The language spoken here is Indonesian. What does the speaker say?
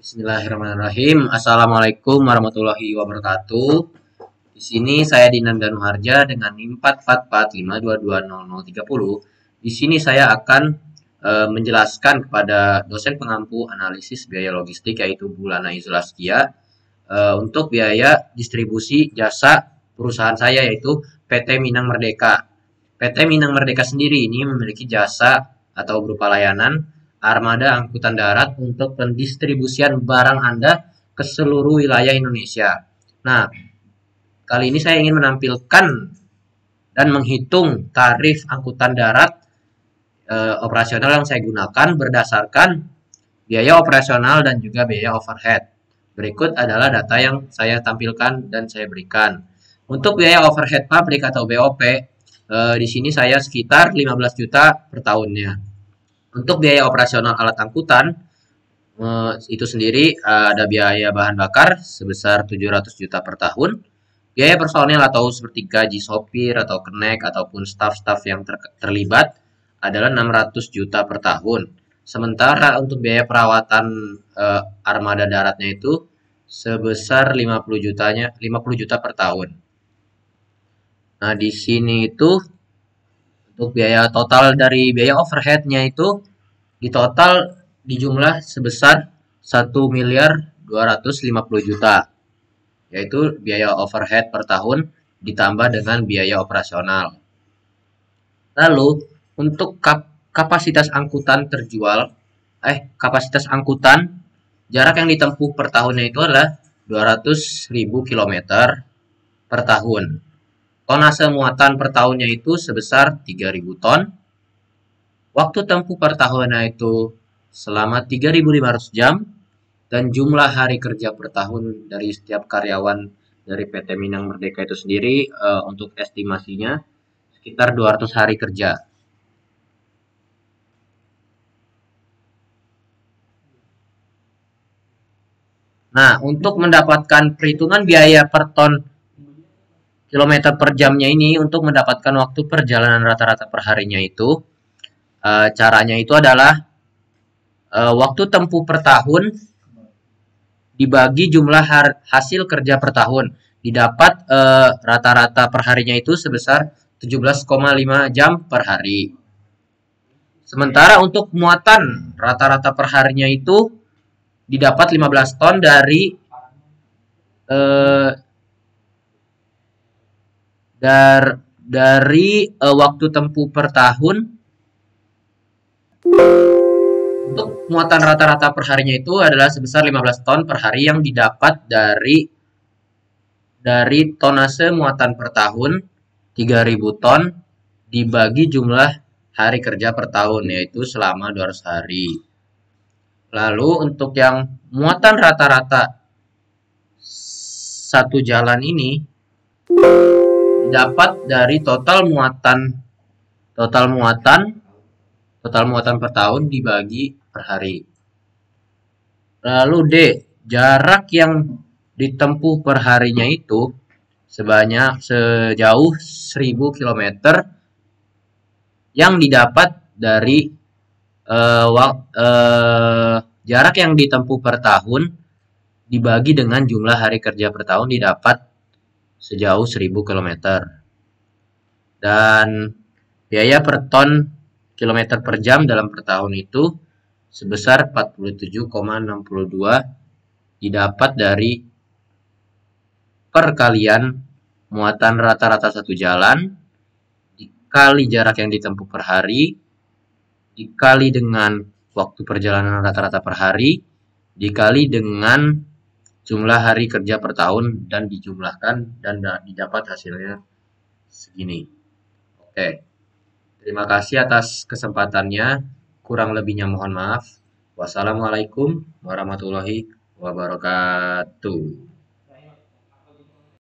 Bismillahirrahmanirrahim. Assalamualaikum warahmatullahi wabarakatuh. Di sini saya Dinan Danuharja dengan NIM 44452200030. Di sini saya akan menjelaskan kepada dosen pengampu analisis biaya logistik yaitu Bu Lana Izulaskia untuk biaya distribusi jasa perusahaan saya yaitu PT Minang Merdeka. PT Minang Merdeka sendiri ini memiliki jasa atau berupa layanan armada angkutan darat untuk pendistribusian barang Anda ke seluruh wilayah Indonesia. Nah, kali ini saya ingin menampilkan dan menghitung tarif angkutan darat operasional yang saya gunakan berdasarkan biaya operasional dan juga biaya overhead. Berikut adalah data yang saya tampilkan dan saya berikan. Untuk biaya overhead pabrik atau BOP, di sini saya sekitar 15 juta per tahunnya. Untuk biaya operasional alat angkutan, itu sendiri ada biaya bahan bakar sebesar 700 juta per tahun. Biaya personel atau seperti gaji sopir atau kenek ataupun staf-staf yang terlibat adalah 600 juta per tahun. Sementara untuk biaya perawatan armada daratnya itu sebesar 50 juta per tahun. Nah, di sini itu untuk biaya total dari biaya overheadnya itu di total di jumlah sebesar 1.250 juta, yaitu biaya overhead per tahun ditambah dengan biaya operasional. Lalu untuk kapasitas angkutan kapasitas angkutan jarak yang ditempuh per tahunnya itu adalah 200.000 km per tahun. Tonase muatan per tahunnya itu sebesar 3.000 ton. Waktu tempuh per tahunnya itu selama 3.500 jam. Dan jumlah hari kerja per tahun dari setiap karyawan dari PT Minang Merdeka itu sendiri untuk estimasinya sekitar 200 hari kerja. Nah, untuk mendapatkan perhitungan biaya per ton kilometer per jamnya ini untuk mendapatkan waktu perjalanan rata-rata per harinya itu caranya itu adalah waktu tempuh per tahun dibagi jumlah hasil kerja per tahun didapat rata-rata per harinya itu sebesar 17,5 jam per hari. Sementara untuk muatan rata-rata per harinya itu didapat 15 ton dari waktu tempuh per tahun. Untuk muatan rata-rata per harinya itu adalah sebesar 15 ton per hari yang didapat dari tonase muatan per tahun 3.000 ton dibagi jumlah hari kerja per tahun yaitu selama 200 hari. Lalu untuk yang muatan rata-rata satu jalan ini dapat dari total muatan per tahun dibagi per hari. Lalu D, jarak yang ditempuh per harinya itu sejauh 1.000 km yang didapat dari jarak yang ditempuh per tahun dibagi dengan jumlah hari kerja per tahun didapat sejauh 1.000 km. Dan biaya per ton kilometer per jam dalam per tahun itu sebesar 47,62 didapat dari perkalian muatan rata-rata satu jalan dikali jarak yang ditempuh per hari dikali dengan waktu perjalanan rata-rata per hari dikali dengan jumlah hari kerja per tahun dan dijumlahkan dan didapat hasilnya segini. Oke. Terima kasih atas kesempatannya. Kurang lebihnya mohon maaf. Wassalamualaikum warahmatullahi wabarakatuh.